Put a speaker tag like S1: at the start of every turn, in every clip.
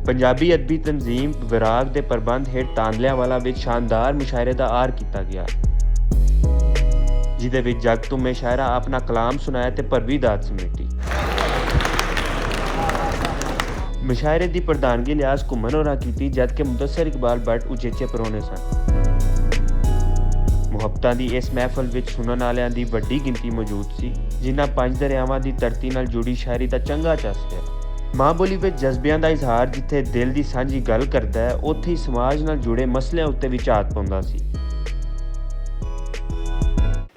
S1: ਪੰਜਾਬੀ ਅਦਬੀ ਤਨਜ਼ੀਮ ਵਿਰਾਗ ਦੇ ਪ੍ਰਬੰਧ ਹੇਠ ਤਾਂਦਲਿਆਂਵਾਲਾ ਵਿੱਚ ਸ਼ਾਨਦਾਰ ਮੁਸ਼ਾਇਰੇ ਦਾ ਆਰ ਕੀਤਾ ਗਿਆ, ਜਿਹਦੇ ਵਿੱਚ ਜਗ ਤੁਮੇ ਸ਼ਾਇਰਾ ਆਪਣਾ ਕਲਾਮ ਸੁਣਾਇਆ ਤੇ ਭਰਵੀ ਦਾਤ ਸਮੇਟੀ। ਮੁਸ਼ਾਇਰੇ ਦੀ ਪ੍ਰਧਾਨਗੀ ਲਿਆਜ਼ ਘੁੰਮਣ ਹੋਰਾਂ ਕੀਤੀ, ਜਦਕਿ ਮੁਦੱਸਰ ਇਕਬਾਲ ਭੱਟ ਉਚੇਚੇ ਪਰੋਣੇ ਸਨ। ਮੁਹੱਬਤਾਂ ਦੀ ਇਸ ਮਹਿਫਲ ਵਿੱਚ ਸੁਣਨ ਵਾਲਿਆਂ ਦੀ ਵੱਡੀ ਗਿਣਤੀ ਮੌਜੂਦ ਸੀ, ਜਿਨ੍ਹਾਂ ਪੰਜ ਦਰਿਆਵਾਂ ਦੀ ਧਰਤੀ ਨਾਲ ਜੁੜੀ ਸ਼ਾਇਰੀ ਦਾ ਚੰਗਾ ਚਸ ਪਿਆ। ਮਾਂ ਬੋਲੀ ਵਿੱਚ ਜਜ਼ਬਿਆਂ ਦਾ ਇਜ਼ਹਾਰ ਜਿੱਥੇ ਦਿਲ ਦੀ ਸਾਂਝੀ ਗੱਲ ਕਰਦਾ ਹੈ, ਉੱਥੇ ਹੀ ਸਮਾਜ ਨਾਲ ਜੁੜੇ ਮਸਲਿਆਂ ਉੱਤੇ ਵੀ ਝਾਤ ਪਾਉਂਦਾ ਸੀ।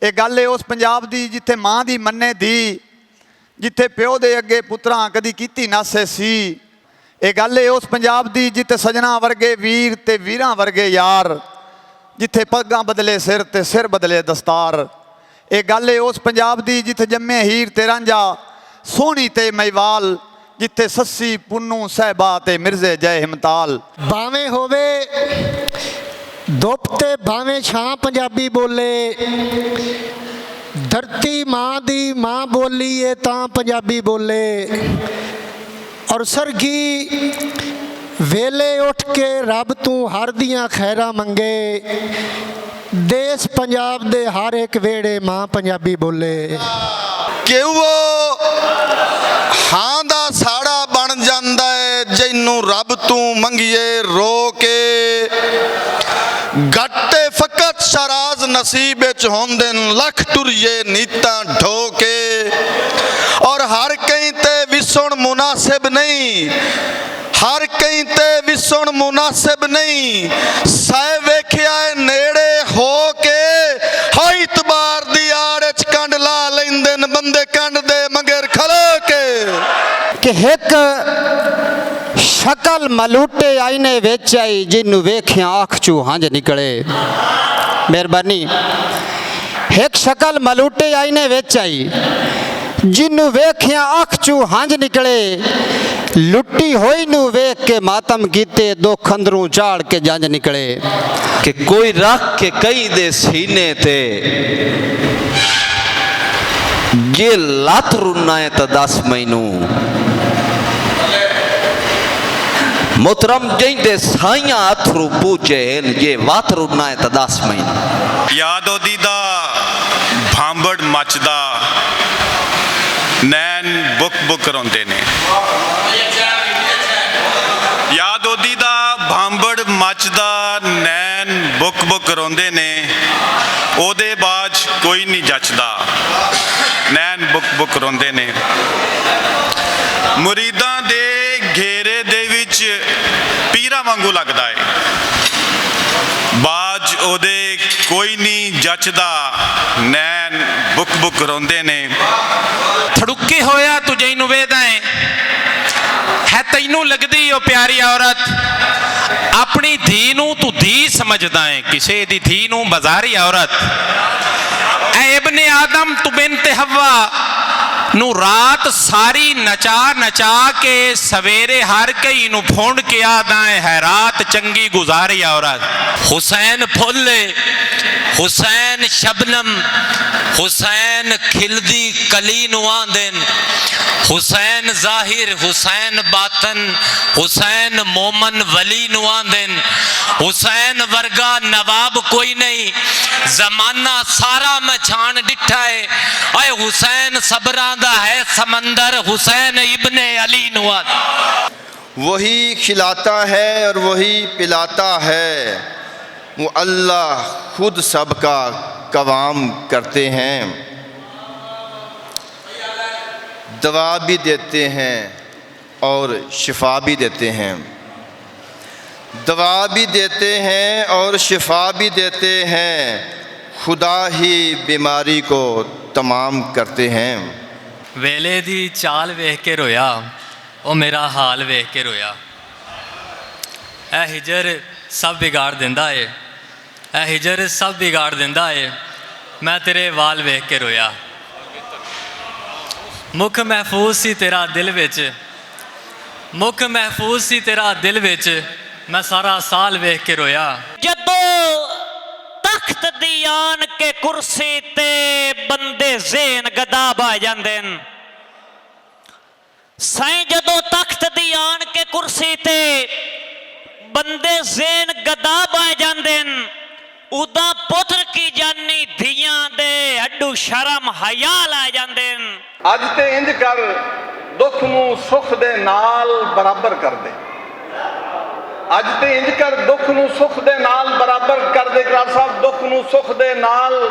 S2: ਇਹ ਗੱਲ ਏ ਉਸ ਪੰਜਾਬ ਦੀ ਜਿੱਥੇ ਮਾਂ ਦੀ ਮੰਨੇ ਦੀ, ਜਿੱਥੇ ਪਿਓ ਦੇ ਅੱਗੇ ਪੁੱਤਰਾਂ ਕਦੀ ਕੀਤੀ ਨਾਸੇ ਸੀ। ਇਹ ਗੱਲ ਏ ਉਸ ਪੰਜਾਬ ਦੀ ਜਿੱਥੇ ਸਜਣਾ ਵਰਗੇ ਵੀਰ ਤੇ ਵੀਰਾਂ ਵਰਗੇ ਯਾਰ, ਜਿੱਥੇ ਪੱਗਾਂ ਬਦਲੇ ਸਿਰ ਤੇ ਸਿਰ ਬਦਲੇ ਦਸਤਾਰ। ਇਹ ਗੱਲ ਏ ਉਸ ਪੰਜਾਬ ਦੀ ਜਿੱਥੇ ਜੰਮੇ ਹੀਰ ਤੇ ਰਾਂਝਾ, ਸੋਹਣੀ ਤੇ ਮਹੀਵਾਲ, ਜਿੱਥੇ ਸੱਸੀ ਪੁੰਨੂ ਸਹਿਬਾ ਤੇ ਮਿਰਜ਼ੇ ਜੈ ਹਿਮਤਾਲ।
S3: ਭਾਵੇਂ ਹੋਵੇ ਧੁੱਪ ਤੇ ਭਾਵੇਂ ਛਾਂ ਪੰਜਾਬੀ ਬੋਲੇ, ਧਰਤੀ ਮਾਂ ਦੀ ਮਾਂ ਬੋਲੀ ਏ ਤਾਂ ਪੰਜਾਬੀ ਬੋਲੇ। ਔਰ ਸਰਗੀ ਵੇਲੇ ਉੱਠ ਕੇ ਰੱਬ ਤੂੰ ਹਰ ਦੀਆਂ ਖੈਰਾਂ ਮੰਗੇ, ਦੇਸ਼ ਪੰਜਾਬ ਦੇ ਹਰ ਇੱਕ ਵੇੜੇ ਮਾਂ ਪੰਜਾਬੀ ਬੋਲੇ।
S4: ਕਿਉਂ ਹਾਂ ਦਾ ਸਾੜਾ ਬਣ ਜਾਂਦਾ ਹੈ, ਜਿਹਨੂੰ ਰੱਬ ਤੂੰ ਮੰਗੀਏ ਰੋ ਕੇ। ਗੱਟੇ ਫਕਤ ਸ਼ਰਾਜ਼ ਨਸੀਬ ਵਿੱਚ ਹੁੰਦੇ ਨੇ, ਲੱਖ ਟੁਰੀਏ ਨੀਤਾਂ ਢੋ ਕੇ। ਔਰ ਹਰ ਕਈ ਤੇ ਵਿਸਣ ਮੁਨਾਸਿਬ ਨਹੀਂ, ਹਰ ਕਈ ਤੇ ਵਿਸਣ ਮੁਨਾਸਿਬ ਨਹੀਂ। ਸਹਿ ਵੇਖਿਆ ਨੇੜੇ ਹੋ ਕੇ, ਹਾਈ ਤਬਾਰ ਦੀ ਆੜ ਚ ਕੰਡ ਲਾ ਲੈਂਦੇ ਨੇ ਬੰਦੇ, ਕੰਡ ਦੇ ਮਗਰ ਖਲੋ ਕੇ।
S5: ਕਿ ਇੱਕ ਸ਼ਕਲ ਮਲੂਟੇ ਆਈਨੇ ਵਿੱਚ ਆਈ, ਜਿਹਨੂੰ ਵੇਖਿਆ ਅੱਖ ਚੋਂ ਹੰਝ ਨਿਕਲੇ। ਮਿਹਰਬਾਨੀ। ਇੱਕ ਸ਼ਕਲ ਮਲੂਟੇ ਆਈਨੇ ਵਿੱਚ ਆਈ, ਜਿਹਨੂੰ ਵੇਖਿਆ ਅੱਖ ਚੋਂ ਹੰਝ ਨਿਕਲੇ। ਲੁੱਟੀ ਹੋਈ ਨੂੰ ਵੇਖ ਕੇ ਮਾਤਮ ਕੀਤੇ, ਦੁੱਖ ਅੰਦਰੋਂ ਝਾੜ ਕੇ ਜੰਝ ਨਿਕਲੇ।
S6: ਕਿ ਕੋਈ ਰੱਖ ਕੇ ਕਈ ਦੇ ਸੀਨੇ ਤੇ, ਜੇ ਲੱਤ ਰੁਨਾ ਹੈ ਤਾਂ ਦੱਸ ਮੈਨੂੰ। ਮੁਹਤਰਮ ਜਿੰਦੇ ਸਾਈਆਂ ਅਥਰੂ ਪੂਜੇ, ਜੇ ਵਤ ਰੁਨਾ ਹੈ ਤਾਂ ਦੱਸ ਮੈਨੂੰ।
S7: ਯਾਦ ਉਹਦੀ ਦਾ ਭਾਂਬੜ ਮੱਚਦਾ, ਨੈਣ ਬੁੱਕ ਬੁੱਕ ਰੋਂਦੇ ਨੇ। ਯਾਦ ਉਹਦੀ ਦਾ ਭਾਂਬੜ ਮੱਚਦਾ, ਨੈਣ ਬੁੱਕ ਬੁੱਕ ਰੋਂਦੇ ਨੇ। ਉਹਦੇ ਬਾਅਦ ਕੋਈ ਨਹੀਂ ਜੱਚਦਾ, ਨੈਣ ਬੁੱਕ ਬੁੱਕ ਰੋਂਦੇ ਨੇ। ਮੁਰੀਦਾਂ ਦੇ ਘੇਰੇ ਦੇ ਵਿੱਚ ਪੀਰਾਂ ਵਾਂਗੂ ਲੱਗਦਾ ਹੈ, ਬਾਜ ਉਹਦੇ ਕੋਈ ਨਹੀਂ ਜੱਚਦਾ, ਨੈਣ ਬੁੱਕ ਬੁੱਕ ਰੋਂਦੇ ਨੇ।
S8: ਥੜੁੱਕੀ ਹੋਇਆ ਤੂੰ ਜਿਹਨੂੰ ਵੇਖਦਾ ਹੈ ਤੈਨੂੰ ਲੱਗਦੀ ਉਹ ਪਿਆਰੀ ਔਰਤ, ਆਪਣੀ ਧੀ ਨੂੰ ਤੂੰ ਧੀ ਸਮਝਦਾ ਹੈ, ਕਿਸੇ ਦੀ ਧੀ ਨੂੰ ਬਾਜ਼ਾਰੀ ਔਰਤ। ਐ ਇਬਨੇ ਆਦਮ ਤੂੰ ਬਿਨਤੇ ਹਵਾ ਨੂੰ ਰਾਤ ਸਾਰੀ ਨਚਾ ਨਚਾ ਕੇ, ਸਵੇਰੇ ਹਰ ਕਈ ਨੂੰ ਫੁੰਡ ਕੇ ਆਦਾ ਹੈ ਰਾਤ ਚੰਗੀ ਗੁਜ਼ਾਰੀ ਔਰਤ। ਹੁਸੈਨ ਫੁੱਲੇ, ਹੁਸੈਨ ਸ਼ਬਨਮ, ਹੁਸੈਨ ਖਿਲਦੀ ਕਲੀ ਨੂੰ ਆਂਦੇ। ਹੁਸੈਨ ਜ਼ਾਹਿਰ, ਹੁਸੈਨ ਬਾਤਨ, ਹੁਸੈਨ ਮੋਮਨ ਵਲੀ ਨੂੰ ਆਂਦੇ। ਹੁਸੈਨ ਵਰਗਾ ਨਵਾਬ ਕੋਈ ਨਹੀਂ, ਜ਼ਮਾਨਾ ਸਾਰਾ ਮੈਂ ਛਾਣ ਡਿੱਠਾ ਹੈ। ऐ हुसैन सबरा दा है समंदर, हुसैन इब्ने अली नुआद।
S4: वही खिलाता है और वही पिलाता है, वो अल्लाह खुद सबका कवाम करते हैं। दवा भी देते हैं और शिफा भी देते हैं, दवा भी देते हैं और शिफा भी देते हैं। खुदा ही बीमारी को तमाम करते हैं।
S9: वेले दी चाल वेख के रोया, ओ मेरा हाल वेख के रोया। ऐ हिजर सब बिगाड़ दिंदा है, ऐ हिजर सब बिगाड़ दिंदा है। मैं तेरे वाल वेख के रोया। मुख महफूज सी तेरा दिल विच, मुख महफूज सी तेरा दिल विच, मैं सारा साल वेख के रोया।
S10: जदों तख्त दी आन के कुर्सी ते बंदे ज़ेन गदा बह जांदे न, साईं जदों तख्त दी ਆਣ ਕੇ ਕੁਰਸੀ ਤੇ ਬੰਦੇ ਜ਼ੇਨ ਗਦਾ ਬਹਿ ਜਾਂਦੇ ਨੇ, ਉਦਾਂ ਪੁੱਤਰ ਕੀ ਜਾਨੀ ਧੀਆਂ ਦੇ ਅੱਡੂ ਸ਼ਰਮ ਹਯਾ ਲੈ ਜਾਂਦੇ ਨੇ।
S4: ਅੱਜ ਤੇ ਇੰਜ ਕਰ ਦੁੱਖ ਨੂੰ ਸੁੱਖ ਦੇ ਨਾਲ ਬਰਾਬਰ ਕਰ ਦੇ। ਅੱਜ ਤੇ ਇੰਜ ਕਰ ਦੁੱਖ ਨੂੰ ਸੁੱਖ ਦੇ ਨਾਲ ਬਰਾਬਰ ਕਰ ਦੇ। ਕਰਾਰ ਸਾਹਿਬ, ਦੁੱਖ ਨੂੰ ਸੁੱਖ ਦੇ ਨਾਲ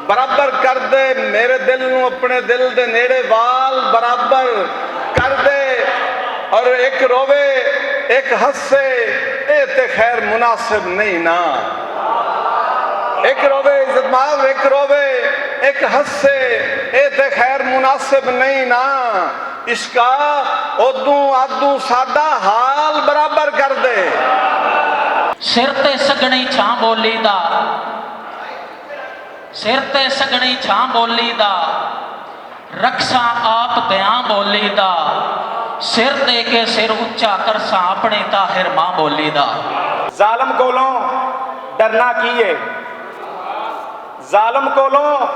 S4: ਬਰਾਬਰ ਕਰ ਦੇ। ਮੇਰੇ ਦਿਲ ਨੂੰ ਆਪਣੇ ਦਿਲ ਦੇ ਨੇੜੇ ਵਾਲ ਬਰਾਬਰ ਕਰ ਦੇ। ਔਰ ਇੱਕ ਰੋਵੇ ਇੱਕ ਹੱਸੇ, ਇਹ ਤੇ ਖੈਰ ਮੁਨਾਸਿਬ ਨਹੀਂ ਨਾ। ਇੱਕ ਰੋਵੇ ਇੱਜ਼ਤ ਮਾਲ, ਇੱਕ ਰੋਵੇ ਇੱਕ ਹੱਸੇ, ਇਹ ਤੇ ਖੈਰ ਮੁਨਾਸਿਬ ਨਹੀਂ ਨਾ। ਇਸ਼ਕਾ ਉਦੋਂ ਆਦੂ ਸਾਡਾ ਹਾਲ ਬਰਾਬਰ ਕਰ ਦੇ।
S11: ਸਿਰ ਤੇ ਸਗਣੀ ਛਾਂ ਬੋਲੀ ਦਾ, ਸਿਰ ਤੇ ਸਗਣੀ ਛਾਂ ਬੋਲੀ ਦਾ, ਰਕਸਾਂ ਆਪ ਦਿਆਂ ਬੋਲੀ ਦਾ, ਸਿਰ ਦੇ ਕੇ ਸਿਰ ਉੱਚਾ ਕਰਸਾਂ ਆਪਣੀ ਤਾਹਿਰ ਮਾਂ ਬੋਲੀ ਦਾ।
S12: ਜ਼ਾਲਮ ਕੋਲੋਂ ਡਰਨਾ ਕੀ ਏ, ਜ਼ਾਲਮ ਕੋਲੋਂ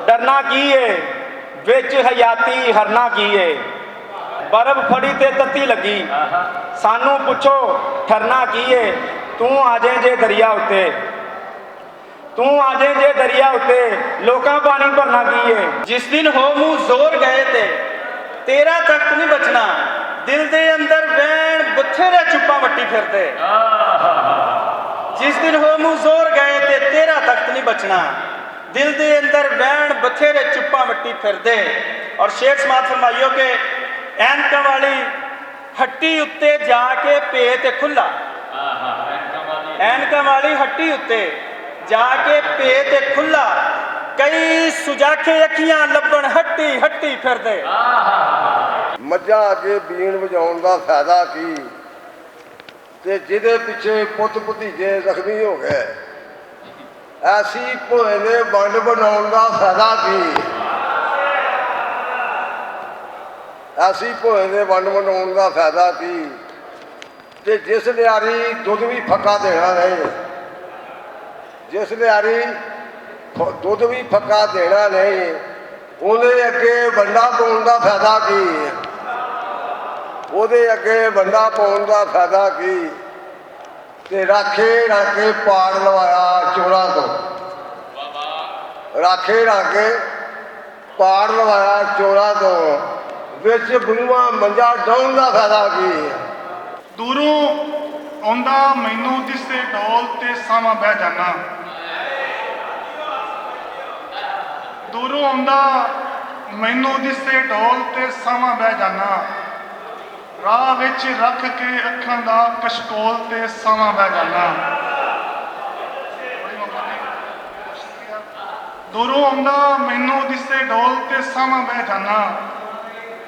S12: ਡਰਨਾ ਕੀ ਏ, ਵਿੱਚ ਹਯਾਤੀ ਹਰਨਾ ਕੀ ਏ। ਬਰਫ਼ ਫੜੀ ਤੇ ਤੱਤੀ ਲੱਗੀ, ਸਾਨੂੰ ਪੁੱਛੋ ਠਰਨਾ ਕੀ ਏ। ਤੂੰ ਆ ਜਾਏ ਜੇ ਦਰਿਆ ਉੱਤੇ, ਤੂੰ ਆ ਜਾਏ ਜੇ ਦਰਿਆ ਉੱਤੇ, ਲੋਕਾਂ ਪਾਣੀ ਭਰਨਾ ਕੀ ਏ। ਜਿਸ ਦਿਨ ਹੋ ਮੂੰਹ ਜ਼ੋਰ ਗਏ ਤੇ ਤੇਰਾ ਤਖਤ ਨਹੀਂ ਬਚਣਾ, ਦਿਲ ਦੇ ਅੰਦਰ ਵੈਣ ਬਥੇਰੇ ਚੁੱਪਾਂ ਵੱਟੀ ਫਿਰਦੇ। ਜਿਸ ਦਿਨ ਹੋ ਮੂੰਹ ਜ਼ੋਰ ਗਏ ਤੇ ਤੇਰਾ ਤਖਤ ਨਹੀਂ ਬਚਣਾ, ਦਿਲ ਦੇ ਅੰਦਰ ਵੈਣ ਬਥੇਰੇ ਚੁੱਪਾਂ ਵੱਟੀ ਫਿਰਦੇ। ਔਰ ਸ਼ੇਖ ਸਮਾਤ ਫਰਮਾਈਓ ਕਿ ਐਨਕਾਂ ਵਾਲੀ ਹੱਟੀ ਉੱਤੇ ਜਾ ਕੇ ਭੇ ਤੇ ਖੁੱਲਾ, ਐਨਕਾਂ ਵਾਲੀ ਹੱਟੀ ਉੱਤੇ ਜਾ ਕੇ ਭੇ ਤੇ ਖੁੱਲਾ, ਕਈ ਸੁਜਾਖੇ ਅੱਖੀਆਂ ਲੱਭਣ ਹੱਟੀ ਹੱਟੀ ਫਿਰਦੇ।
S13: ਮੱਝਾਂ ਅੱਗੇ ਬੀਣ ਵਜਾਉਣ ਦਾ ਫਾਇਦਾ ਕੀ, ਤੇ ਜਿਹਦੇ ਪਿੱਛੇ ਪੁੱਤ ਭਤੀਜੇ ਜ਼ਖਮੀ ਹੋ ਗਏ। ਐਸੀ ਭੋਏ ਦੇ ਵੰਡ ਬਣਾਉਣ ਦਾ ਫਾਇਦਾ ਕੀ, ਐਸੀ ਭੋਏ ਦੇ ਵੰਡ ਬਣਾਉਣ ਦਾ ਫਾਇਦਾ ਕੀ। ਤੇ ਜਿਸ ਲਿਆਰੀ ਦੁੱਧ ਵੀ ਫੱਕਾ ਦੇਣਾ ਨਹੀਂ, ਜਿਸ ਲਿਆਰੀ ਦੁੱਧ ਵੀ ਫੱਕਾ ਦੇਣਾ ਨਹੀਂ, ਉਹਦੇ ਅੱਗੇ ਵੰਡਾ ਪਾਉਣ ਦਾ ਫਾਇਦਾ ਕੀ, ਉਹਦੇ ਅੱਗੇ ਵੰਡਾ ਪਾਉਣ ਦਾ ਫਾਇਦਾ ਕੀ। ਤੇ ਰਾਖੇ ਰਾਖੇ ਪਾੜ ਲਵਾਇਆ ਚੋਰਾਂ ਤੋਂ, ਰਾਖੇ ਰਾਖੇ ਪਾੜ ਲਵਾਇਆ ਚੋਰਾਂ ਤੋਂ, ਵਿੱਚ ਬੁਨੂਆ ਮੰਜਾ ਡਾਉਣ ਦਾ ਫਾਇਦਾ ਕੀ।
S14: ਦੂਰੋਂ ਆਉਂਦਾ ਮੈਨੂੰ ਦਿਸਦੇ ਢੋਲ ਤੇ ਸਾਵਾਂ ਬਹਿ ਜਾਣਾ, ਦੂਰੋਂ ਆਉਂਦਾ ਮੈਨੂੰ ਦਿਸਦੇ ਢੋਲ ਤੇ ਸਾਵਾਂ ਬਹਿ ਜਾਣਾ, ਰਾਹ ਵਿੱਚ ਰੱਖ ਕੇ ਅੱਖਾਂ ਦਾ ਕਸ਼ਕੋਲ ਤੇ ਸਾਵਾਂ ਬਹਿ ਜਾਣਾ। ਦੂਰੋਂ ਆਉਂਦਾ ਮੈਨੂੰ ਦਿਸਦੇ ਢੋਲ ਤੇ ਸਾਵਾਂ ਬਹਿ ਜਾਣਾ,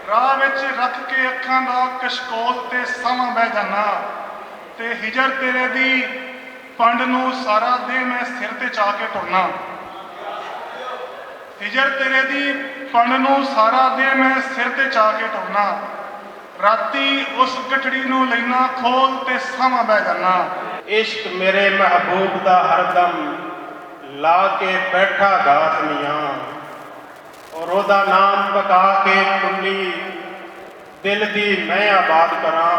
S14: ਰਾਹ ਵਿੱਚ ਰੱਖ ਕੇ ਅੱਖਾਂ ਦਾ ਕਸ਼ਕੋਲ ਤੇ ਸਾਵਾਂ ਬਹਿ ਜਾਣਾ। ਤੇ ਹਿਜਰ ਤੇਰੇ ਦੀ ਪੰਡ ਨੂੰ ਸਾਰਾ ਦੇ ਮੈਂ ਸਿਰ ਤੇ ਚਾ ਕੇ ਟੁਰਨਾ, ਹਿਜਰ ਤੇਰੇ ਦੀ ਪੰਡ ਨੂੰ ਸਾਰਾ ਦੇ ਮੈਂ ਸਿਰ ਤੇ ਚਾ ਕੇ ਟੁਰਨਾ। ਰਾਤੀ ਉਸ ਗਠੜੀ ਨੂੰ ਲੈਣਾ ਖੋਲ ਤੇ ਸਾਵਾਂ ਬਹਿ ਜਾਣਾ।
S12: ਇਸ਼ਕ ਮੇਰੇ ਮਹਿਬੂਬ ਦਾ ਹਰਦਮ ਲਾ ਕੇ ਬੈਠਾ ਗਾਤ ਮੀਆਂ, ਔਰ ਉਹਦਾ ਨਾਮ ਪਕਾ ਕੇ ਕੁੱਲੀ ਦਿਲ ਦੀ ਮੈਂ ਆਬਾਦ ਕਰਾਂ।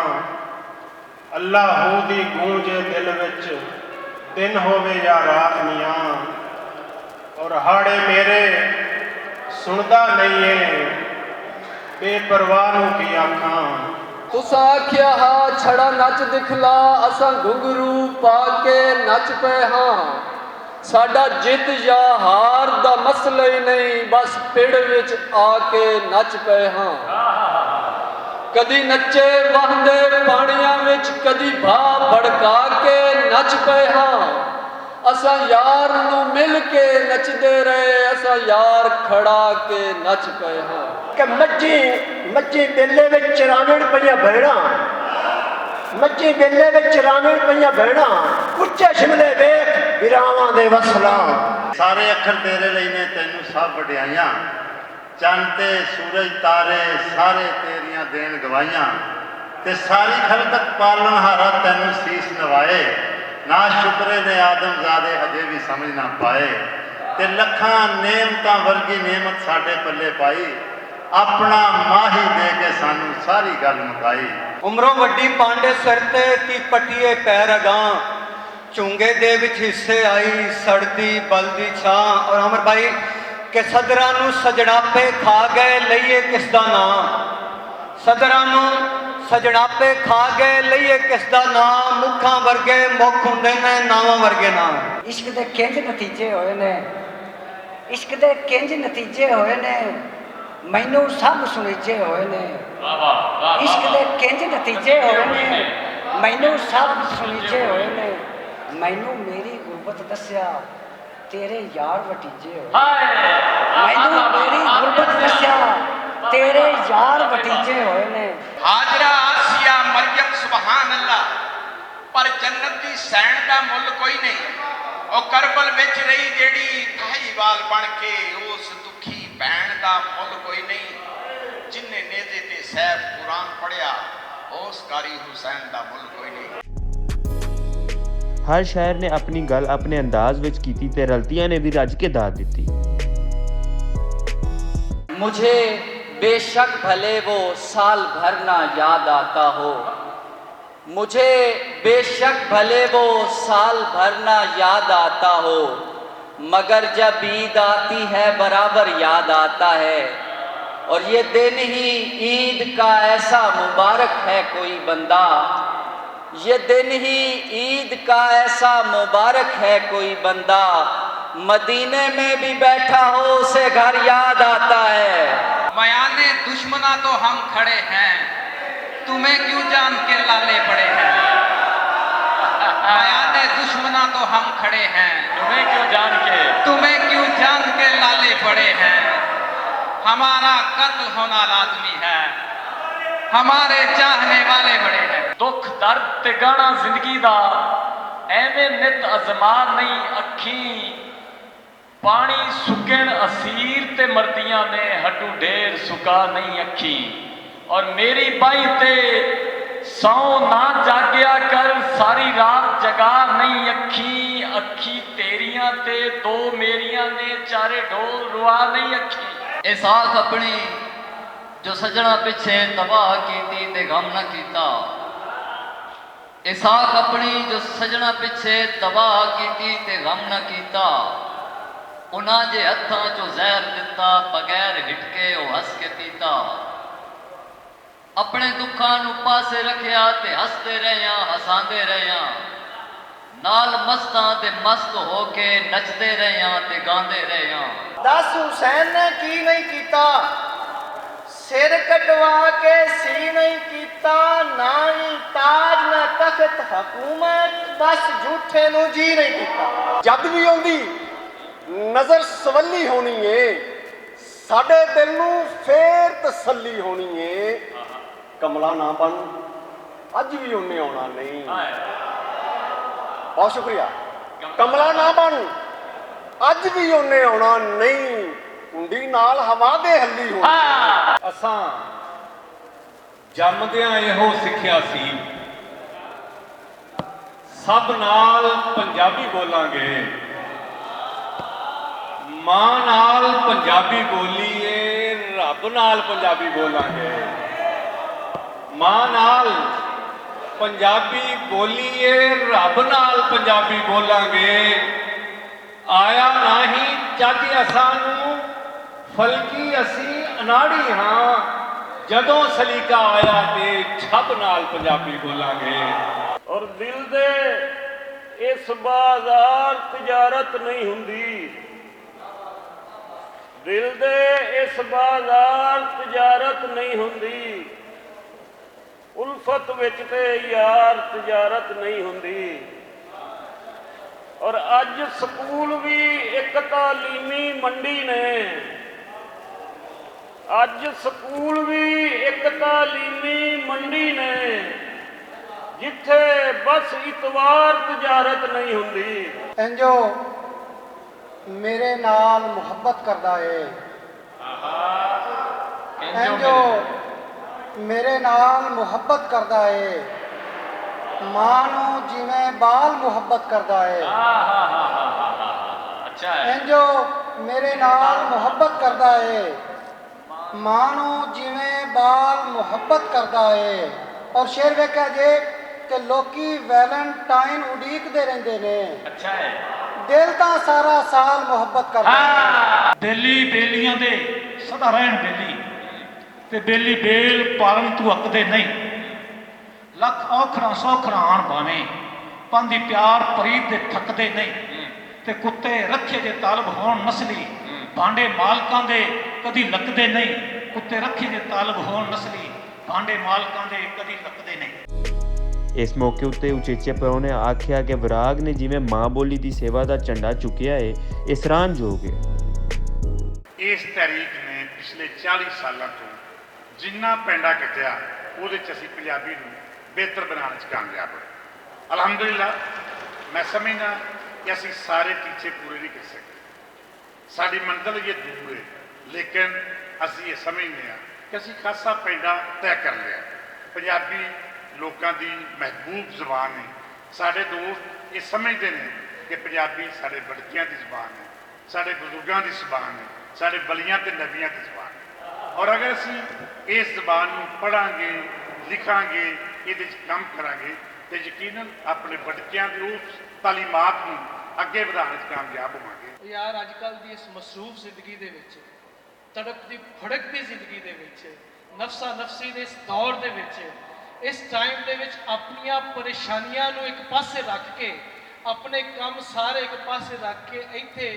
S12: ਅੱਲਾਹੂ ਦੀ ਗੂੰਜੇ ਦਿਲ ਵਿੱਚ ਦਿਨ ਹੋਵੇ ਜਾਂ ਰਾਤ ਮੀਆਂ, ਔਰ ਹਾੜੇ ਮੇਰੇ ਸੁਣਦਾ ਨਹੀਂ ਏ ਬੇਪਰਵਾਹ ਨੂੰ ਕੀ ਆਖਾਂ।
S15: ਤੁਸਾਂ ਆਖਿਆ ਹਾਂ ਛੜਾ ਨੱਚ ਦਿਖਲਾ, ਅਸਾਂ ਘੁੰਗਰੂ ਪਾ ਕੇ ਨੱਚ ਪਏ ਹਾਂ। ਸਾਡਾ ਜਿੱਤ ਜਾਂ ਹਾਰ ਦਾ ਮਸਲਾ ਹੀ ਨਹੀਂ, ਬਸ ਪਿੜ ਵਿੱਚ ਆ ਕੇ ਨੱਚ ਪਏ ਹਾਂ। ਕਦੀ ਨੱਚੇ ਵਹਿੰਦੇ ਪਾਣੀਆਂ ਵਿੱਚ, ਕਦੀ ਭਾ ਭੜਕਾ ਕੇ ਨੱਚ ਪਏ ਹਾਂ। ਅਸਾਂ ਯਾਰ ਨੂੰ ਮਿਲ ਕੇ ਨੱਚਦੇ ਰਹੇ, ਅਸਾਂ ਯਾਰ ਖੜਾ ਕੇ ਨੱਚ ਪਏ ਹਾਂ।
S3: ਕਿ ਮੱਝੀ ਬੇਲੇ ਵਿੱਚ ਚਰਾਵਣ ਪਈਆਂ ਬਹਿਣਾ, ਮੱਝੀ ਬੇਲੇ ਵਿੱਚ ਚਰਾਵਣ ਪਈਆਂ ਬਹਿਣਾ, ਉੱਚੇ ਸ਼ਿਮਲੇ ਵੇਖ ਵਿਰਾਵਾਂ ਦੇ ਵਸਲਾਂ।
S16: ਸਾਰੇ ਅੱਖਰ ਤੇਰੇ ਲਈ ਨੇ, ਤੈਨੂੰ ਸਭ ਵਡਿਆਈਆਂ। ਚੰਨ ਤੇ ਸੂਰਜ ਤਾਰੇ ਸਾਰੇ ਤੇਰੀਆਂ ਦੇਣ ਗਵਾਈਆਂ। ਤੇ ਸਾਰੀ ਖਲਕਤ ਪਾਲਣਹਾਰਾ ਤੈਨੂੰ ਸੀਸ ਨਵਾਏ। ਨਾ ਸ਼ੁਕਰੇ ਨੇ ਆਦਮਜ਼ਾਦੇ ਹਜੇ ਵੀ ਸਮਝ ਨਾ ਪਾਏ। ਤੇ ਲੱਖਾਂ ਨੇਮਤਾਂ ਵਰਗੀ ਨੇਮਤ ਸਾਡੇ ਪੱਲੇ ਪਾਈ। ਆਪਣਾ ਮਾਹੀ ਦੇ ਕੇ ਸਾਨੂੰ ਸਾਰੀ ਗੱਲ ਮੁਕਾਈ।
S17: ਉਮਰੋਂ ਵੱਡੀ ਪਾਂਡੇ ਸਿਰ ਤੇ ਤੀ ਪੱਟੀਏ ਪੈਰ ਅਗਾਂ ਝੁੰਗੇ ਦੇ ਵਿੱਚ ਹਿੱਸੇ ਆਈ ਸੜਦੀ ਬਲਦੀ ਛਾਂ। ਔਰ ਅਮਰ ਭਾਈ ਕਿ ਸਦਰਾਂ ਨੂੰ ਸਜਣਾਪੇ ਖਾ ਗਏ ਲਈਏ ਕਿਸ ਦਾ ਨਾਂ, ਸਦਰਾਂ ਨੂੰ ਸਜਣਾਪੇ ਖਾ ਗਏ ਲਈਏ ਕਿਸ ਦਾ ਨਾਂ। ਮੁੱਖਾਂ ਵਰਗੇ ਮੁੱਖ ਹੁੰਦੇ ਨੇ ਨਾਵਾਂ ਵਰਗੇ ਨਾਂ।
S18: ਇਸ਼ਕ ਦੇ ਕਿੰਜ ਨਤੀਜੇ ਹੋਏ ਨੇ, ਇਸ਼ਕ ਦੇ ਕਿੰਜ ਨਤੀਜੇ ਹੋਏ ਨੇ, ਮੈਨੂੰ ਸਭ ਸੁਣੀਜੇ ਹੋਏ ਨੇ। ਇਸ਼ਕ ਦੇ ਕਿੰਜ ਨਤੀਜੇ ਹੋਏ ਨੇ, ਮੈਨੂੰ ਸਭ ਸੁਣੀਜੇ ਹੋਏ ਨੇ। ਮੈਨੂੰ ਮੇਰੀ ਗੁਰਬਤ ਦੱਸਿਆ ਤੇਰੇ ਯਾਰ ਵਟੀਜੇ ਹੋਏ। ਮੈਨੂੰ ਮੇਰੀ ਗੁਰਬਤ ਦੱਸਿਆ ਤੇਰੇ ਯਾਰ ਵਟੀਜੇ ਹੋਏ ਨੇ।
S8: ਹਾਜਰਾ ਆਸੀਆ ਮਰੀਮ ਸੁਭਾਨ ਅੱਲਾ, ਪਰ ਜੰਨਤ ਦੀ ਸੈਣ ਦਾ ਮੁੱਲ ਕੋਈ ਨਹੀਂ। ਉਹ ਕਰਬਲ ਵਿੱਚ ਰਹੀ ਜਿਹੜੀ ਠਾਹੀਵਾਲ ਬਣ ਕੇ, ਉਸ ਦੁਖੀ ਭੈਣ ਦਾ ਮੁੱਲ ਕੋਈ ਨਹੀਂ। ਜਿਨਨੇ ਨੇਜ਼ੇ ਤੇ ਸੈਫ ਕੁਰਾਨ ਪੜਿਆ, ਉਸ ਕਾਰੀ ਹੁਸੈਨ ਦਾ ਮੁੱਲ ਕੋਈ ਨਹੀਂ।
S1: ਹਰ ਸ਼ਾਇਰ ਨੇ ਆਪਣੀ ਗੱਲ ਆਪਣੇ ਅੰਦਾਜ਼ ਵਿੱਚ ਕੀਤੀ ਤੇ ਰਲਤੀਆਂ ਨੇ ਵੀ ਰੱਜ ਕੇ ਦਾਤ ਦਿੱਤੀ।
S15: मुझे बेशक भले वो साल भर ना याद आता हो, मुझे बेशक भले वो साल भर ना याद आता हो, मगर जब ईद आती है बराबर याद आता है। और ये दिन ही ईद का ऐसा मुबारक है कोई बंदा, ये दिन ही ईद का ऐसा मुबारक है कोई बंदा, मदीने में भी बैठा हो उसे घर याद आता है।
S8: मयाने दुश्मना तो हम खड़े हैं, तुम्हें क्यों जान के लाले पड़े हैं। मयाने दुश्मना तो हम खड़े हैं, तुम्हें क्यों जान के लाले पड़े हैं। हमारा कत्ल होना लाजमी है, हमारे चाहने वाले बड़े हैं।
S9: दुख दर्द ते गाना जिंदगी दा एवें नित अजमा नहीं अखी, पानी सुकण असीर ते मरदियां ने हड्डू ढेर सुका नहीं अखी। और मेरी बाई ते सौ ना जागया कर, सारी रात जगा नहीं अखी। अखी तेरियां ते दो मेरियां ने चारे ढोल रुआ नहीं अखी।
S15: ए साख अपनी जो सजना पिछे तबाह कीती ते गम न कीता, ए साख अपनी जो सजना पिछे तबाह कीती ते गम न कीता। उन्हां जे हत्थां चो जहर दिता बगैर हिटके ओ हस के पीता। अपने दुखां नू पासे रखिया ते हसते रहिया हसांदे रहिया, नाल मस्तां ते मस्त हो के नचदे रहिया ते गांदे रहिया।
S3: दस हुसैन ने की नहीं कीता, सिर कटवा के सी नहीं कीता, ना ही ताज ना तख्त हुकूमत, बस झूठे नू जी नहीं कीता। जब भी आउंदी नजर सवली होनी है, साडे दिल नू फेर तसल्ली होनी है। कमला ना बन, अज भी उन्हें आना नहीं। बहुत शुक्रिया। कमला ना बन, अज भी उन्हें आना नहीं। कुंडी नाल हवा दे हल्ली हो।
S12: असां जमदियां ਇਹੋ ਸਿੱਖਿਆ ਸੀ, ਸਭ ਨਾਲ ਪੰਜਾਬੀ ਬੋਲਾਂਗੇ, ਮਾਂ ਨਾਲ ਪੰਜਾਬੀ ਬੋਲੀਏ, ਰੱਬ ਨਾਲ ਪੰਜਾਬੀ ਬੋਲਾਂਗੇ। ਮਾਂ ਨਾਲ ਪੰਜਾਬੀ ਬੋਲੀਏ, ਰੱਬ ਨਾਲ ਪੰਜਾਬੀ ਬੋਲਾਂਗੇ। ਆਇਆ ਨਹੀਂ ਚੱਜ ਅਸਾਂ ਨੂੰ, ਫਲਕੀ ਅਸੀਂ ਅਨਾੜੀ ਹਾਂ। ਜਦੋਂ ਸਲੀਕਾ ਆਇਆ ਤੇ ਛੱਬ ਨਾਲ ਪੰਜਾਬੀ ਬੋਲਾਂਗੇ। ਔਰ ਦਿਲ ਦੇ ਇਸ ਬਾਜ਼ਾਰ ਤਿਜਾਰਤ ਨਹੀਂ ਹੁੰਦੀ, ਦਿਲ ਦੇ ਇਸ ਬਾਜ਼ਾਰ ਤਿਜਾਰਤ ਨਹੀਂ ਹੁੰਦੀ। ਉਲਫਤ ਵਿੱਚ ਤੇ ਯਾਰ ਤਿਜਾਰਤ ਨਹੀਂ ਹੁੰਦੀ। ਔਰ ਅੱਜ ਸਕੂਲ ਵੀ ਇੱਕ ਤਾਲੀਮੀ ਮੰਡੀ ਨੇ, ਅੱਜ ਸਕੂਲ ਵੀ ਇੱਕ ਤਾਲੀਮੀ ਮੰਡੀ ਨੇ, ਜਿੱਥੇ ਬਸ ਇਤਵਾਰ ਤਿਜਾਰਤ ਨਹੀਂ ਹੁੰਦੀ।
S3: ਇੰਜੋ ਮੇਰੇ ਨਾਲ ਮੁਹੱਬਤ ਕਰਦਾ ਏ, ਇੰਜੋ ਮੇਰੇ ਨਾਲ ਮੁਹੱਬਤ ਕਰਦਾ ਏ, ਮਾਂ ਨੂੰ ਜਿਵੇਂ ਬਾਲ ਮੁਹੱਬਤ ਕਰਦਾ ਏ।
S9: ਅੱਛਾ ਹੈ।
S3: ਇੰਜੋ ਮੇਰੇ ਨਾਲ ਮੁਹੱਬਤ ਕਰਦਾ ਏ, ਮਾਂ ਨੂੰ ਜਿਵੇਂ ਬਾਲ ਮੁਹੱਬਤ ਕਰਦਾ ਏ। ਔਰ ਸ਼ੇਰ ਵੇਖਿਆ ਜੇ ਕਿ ਲੋਕੀ ਵੈਲੈਂਟਾਈਨ ਉਡੀਕਦੇ ਰਹਿੰਦੇ ਨੇ।
S11: ਅੱਛਾ ਹੈ।
S3: ਦਿਲ ਤਾਂ ਸਾਰਾ ਸਾਲ ਮੁਹੱਬਤ ਕਰਦਾ।
S11: ਬੇਲੀ ਬੇਲੀਆਂ ਦੇ ਸਦਾ ਰਹਿਣ ਬੇਲੀ ਤੇ ਬੇਲੀ ਬੇਲ ਪਾਲਣ ਤੂੰ ਅੱਕਦੇ ਨਹੀਂ। ਲੱਖ ਔਖਰਾਂ ਸੌਖਰਾਂ ਆਣ ਭਾਵੇਂ ਪਾਂਦੀ ਪਿਆਰ ਪ੍ਰੀਤ ਦੇ ਥੱਕਦੇ ਨਹੀਂ। ਤੇ ਕੁੱਤੇ ਰੱਖੇ ਜੇ ਤਾਲਬ ਹੋਣ ਨਸਲੀ ਭਾਂਡੇ ਮਾਲਕਾਂ ਦੇ ਕਦੀ ਲੱਕਦੇ ਨਹੀਂ। ਕੁੱਤੇ ਰੱਖੇ ਜੇ ਤਾਲਬ ਹੋਣ ਨਸਲੀ ਭਾਂਡੇ ਮਾਲਕਾਂ ਦੇ ਕਦੀ ਲੱਕਦੇ ਨਹੀਂ।
S1: ਇਸ ਮੌਕੇ ਉੱਤੇ ਉਚੇਚੇ ਪਿਓ ਨੇ ਆਖਿਆ ਕਿ ਵਿਰਾਗ ਨੇ ਜਿਵੇਂ ਮਾਂ ਬੋਲੀ ਦੀ ਸੇਵਾ ਦਾ ਝੰਡਾ ਚੁੱਕਿਆ ਹੈ, ਇਹ ਸਰਾਹਣਯੋਗ ਹੈ।
S14: ਇਸ ਤਹਿਰੀਕ ਨੇ ਪਿਛਲੇ 40 ਸਾਲਾਂ ਤੋਂ ਜਿੰਨਾ ਪੈਂਡਾ ਕੱਟਿਆ ਉਹਦੇ 'ਚ ਅਸੀਂ ਪੰਜਾਬੀ ਨੂੰ ਬਿਹਤਰ ਬਣਾਉਣ 'ਚ ਕਾਮਯਾਬ ਹੋਏ। ਅਲਹਮਦੁਲਿਲਾ ਮੈਂ ਸਮਝਦਾ ਕਿ ਅਸੀਂ ਸਾਰੇ ਟੀਚੇ ਪੂਰੇ ਨਹੀਂ ਕਰ ਸਕਦੇ। ਸਾਡੀ ਮੰਜ਼ਿਲ ਇਹ ਦੂਰ ਹੈ, ਲੇਕਿਨ ਅਸੀਂ ਇਹ ਸਮਝਦੇ ਹਾਂ ਕਿ ਅਸੀਂ ਖਾਸਾ ਪੈਂਡਾ ਤੈਅ ਕਰ ਲਿਆ। ਪੰਜਾਬੀ ਲੋਕਾਂ ਦੀ ਮਹਿਬੂਬ ਜ਼ੁਬਾਨ ਹੈ। ਸਾਡੇ ਦੋਸਤ ਇਹ ਸਮਝਦੇ ਨੇ ਕਿ ਪੰਜਾਬੀ ਸਾਡੇ ਵਡਕਿਆਂ ਦੀ ਜ਼ੁਬਾਨ ਹੈ, ਸਾਡੇ ਬਜ਼ੁਰਗਾਂ ਦੀ ਜ਼ੁਬਾਨ ਹੈ, ਸਾਡੇ ਬਲੀਆਂ ਤੇ ਨਬੀਆਂ ਦੀ ਜ਼ੁਬਾਨ ਹੈ। ਔਰ ਅਗਰ ਅਸੀਂ ਇਸ ਜ਼ੁਬਾਨ ਨੂੰ ਪੜ੍ਹਾਂਗੇ, ਲਿਖਾਂਗੇ, ਇਹਦੇ 'ਚ ਕੰਮ ਕਰਾਂਗੇ ਤੇ ਯਕੀਨਨ ਆਪਣੇ ਵਡਕਿਆਂ ਦੀ ਉਸ ਤਾਲੀਮਾਤ ਨੂੰ ਅੱਗੇ ਵਧਾਉਣ 'ਚ ਕਾਮਯਾਬ ਹੋਵਾਂਗੇ।
S19: ਯਾਰ ਅੱਜ ਕੱਲ੍ਹ ਦੀ ਇਸ ਮਸਰੂਫ ਜ਼ਿੰਦਗੀ ਦੇ ਵਿੱਚ, ਤੜਪਦੀ ਭੜਕਦੀ ਜ਼ਿੰਦਗੀ ਦੇ ਵਿੱਚ, ਨਫਸਾ ਨਫਸੀ ਦੇ ਇਸ ਦੌਰ ਦੇ ਵਿੱਚ, ਇਸ ਟਾਈਮ ਦੇ ਵਿੱਚ ਆਪਣੀਆਂ ਪਰੇਸ਼ਾਨੀਆਂ ਨੂੰ ਇੱਕ ਪਾਸੇ ਰੱਖ ਕੇ, ਆਪਣੇ ਕੰਮ ਸਾਰੇ ਇੱਕ ਪਾਸੇ ਰੱਖ ਕੇ ਇੱਥੇ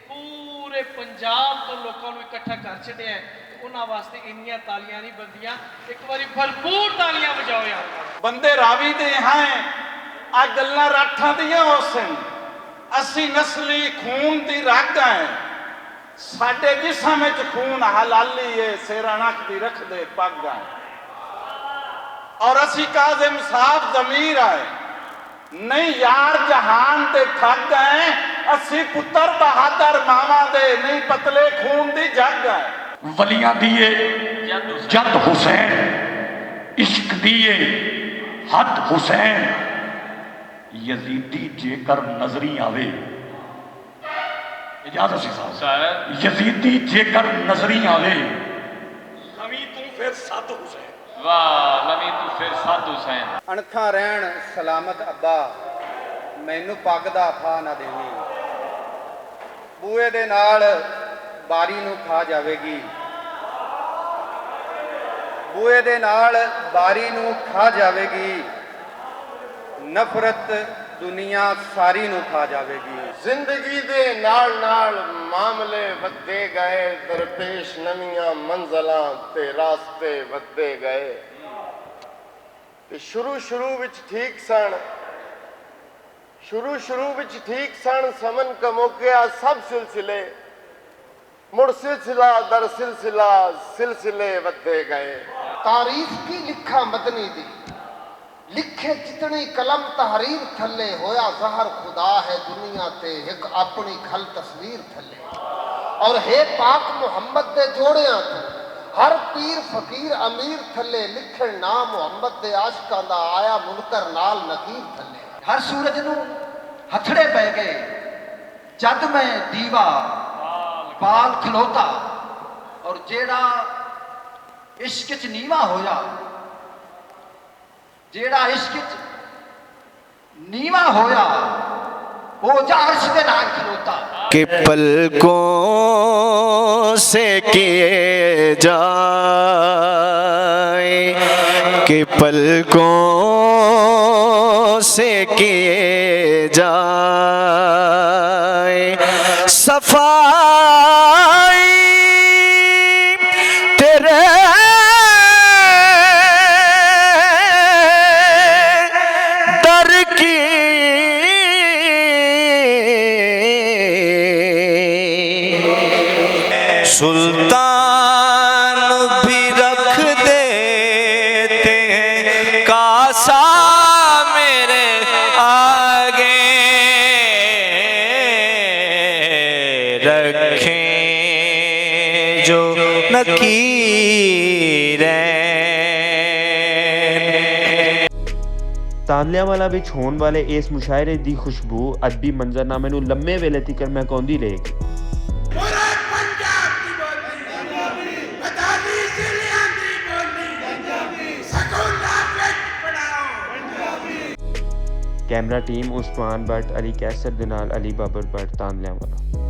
S19: ਪੂਰੇ ਪੰਜਾਬ ਤੋਂ ਲੋਕਾਂ ਨੂੰ ਇਕੱਠਾ ਕਰ ਛੱਡਿਆ। ਉਹਨਾਂ ਵਾਸਤੇ ਇੰਨੀਆਂ ਤਾਲੀਆਂ ਨਹੀਂ ਬੰਦੀਆਂ, ਇੱਕ ਵਾਰੀ ਭਰਪੂਰ ਤਾਲੀਆਂ ਵਜਾਓ ਯਾਰ।
S14: ਬੰਦੇ ਰਾਵੀ ਦੇ ਹਾਂ ਆ ਗੱਲਾਂ ਰਾਠਾਂ ਦੀਆਂ ਹੋਸਨ, ਅਸੀਂ ਨਸਲੀ ਖੂਨ ਦੀ ਰਗ ਹੈ। ਸਾਡੇ ਜਿਸਮ ਵਿੱਚ ਖੂਨ ਹਲਾਲੀ ਏ, ਸਿਰਾਂ ਨੱਕ ਦੀ ਰੱਖਦੇ ਪੱਗ ਹੈ। ਔਰ ਅਸੀਂ ਕਾਜ਼ਮ ਸਾਫ ਜ਼ਮੀਰ ਹੈ, ਨਹੀਂ ਯਾਰ ਜਹਾਨ ਤੇ ਠੱਗ ਹੈ। ਅਸੀਂ ਪੁੱਤਰ ਬਹਾਦਰ ਮਾਵਾਂ ਦੇ, ਨਹੀਂ ਪਤਲੇ ਖੂਨ ਦੀ ਜੱਗ ਹੈ।
S11: ਵਲੀਆਂ ਦੀ ਏ ਜਦ ਹੁਸੈਨ, ਇਸ਼ਕ ਦੀ ਏ ਹੱਦ ਹੁਸੈਨ। ਯਜ਼ੀਦੀ ਜੇਕਰ ਨਜ਼ਰੀ ਆਵੇ, ਇਜਾਜ਼ਤ ਸੀ ਸਾਹਿਬ, ਯਜ਼ੀਦੀ ਜੇਕਰ ਨਜ਼ਰੀ ਆਵੇ, ਲਵੀ ਤੂੰ ਫਿਰ ਸੱਦ ਹੁਸੈਨ।
S9: ਵਾਹ ਲਵੀ ਤੂੰ ਫਿਰ ਸੱਦ ਹੁਸੈਨ।
S5: ਅਣਖਾਂ ਰਹਿਣ ਸਲਾਮਤ ਅੱਬਾ, ਮੈਨੂੰ ਪੱਗ ਦਾ ਫਾ ਨਾ ਦੇਵੀਂ। ਬੂਏ ਦੇ ਨਾਲ ਬਾਰੀ ਨੂੰ ਖਾ ਜਾਵੇਗੀ, ਬੂਏ ਦੇ ਨਾਲ ਬਾਰੀ ਨੂੰ ਖਾ ਜਾਵੇਗੀ। ਨਫ਼ਰਤ ਦੁਨੀਆ ਸਾਰੀ ਨੂੰ ਖਾ ਜਾਵੇਗੀ।
S13: ਜ਼ਿੰਦਗੀ ਦੇ ਨਾਲ ਨਾਲ ਮਾਮਲੇ ਵੱਧਦੇ ਗਏ, ਦਰਪੇਸ਼ ਨਵੀਆਂ ਮੰਜ਼ਲਾਂ ਤੇ ਰਾਸਤੇ ਵੱਧਦੇ ਗਏ। ਤੇ ਸ਼ੁਰੂ ਵਿੱਚ ਠੀਕ ਸਨ, ਸ਼ੁਰੂ ਵਿੱਚ ਠੀਕ ਸਨ, ਸਮਨ ਕਮੋਕਿਆ ਸਭ ਸਿਲਸਿਲੇ। मुड़ सिलसिला दर सिलसिला सिलसिले वधे गए।
S3: तारीफ की लिखा मदनी दी, लिखे जितनी कलम तहरीर थले, होया जहर खुदा है दुनिया ते, एक अपनी खल तस्वीर थले। और हे पाक मुहम्मद दे जोड़ियां तो हर पीर फकीर अमीर थले, लिखे नाम मुहम्मद दे आशिकां दा, आया मुनकर नाल नकीर थले। हर सूरज नू हथड़े पै गए जद मैं दीवा बाल खलोता, और जेड़ा इश्क च नीवा होया, जेड़ा इश्क च नीवा होया, वो जा अर्श दे नाल खलोता।
S20: कि पलकों से किए जाए, कि पलकों से किए जाए सफाई तेरे दर की, सुल्तान भी रख देते हैं कासा मेरे आगे, रखें जो
S1: ਤਾਂਦਲਿਆਂਵਾਲਾ ਵਿੱਚ ਹੋਣ ਵਾਲੇ ਇਸ ਮੁਸ਼ਾਇਰੇ ਦੀ ਖੁਸ਼ਬੂ ਅਦਬੀ ਮੰਜ਼ਰਨਾਮੇ ਨੂੰ ਲੰਮੇ ਵੇਲੇ ਤੱਕ ਮਹਿਕਾਉਂਦੀ ਰਹੇਗੀ। ਕੈਮਰਾ ਟੀਮ ਉਸਮਾਨ ਬੱਟ, ਅਲੀ ਕੈਸਰ ਦੇ ਨਾਲ ਅਲੀ ਬਾਬਰ ਬੱਟ, ਤਾਂਦਲਿਆਂਵਾਲਾ।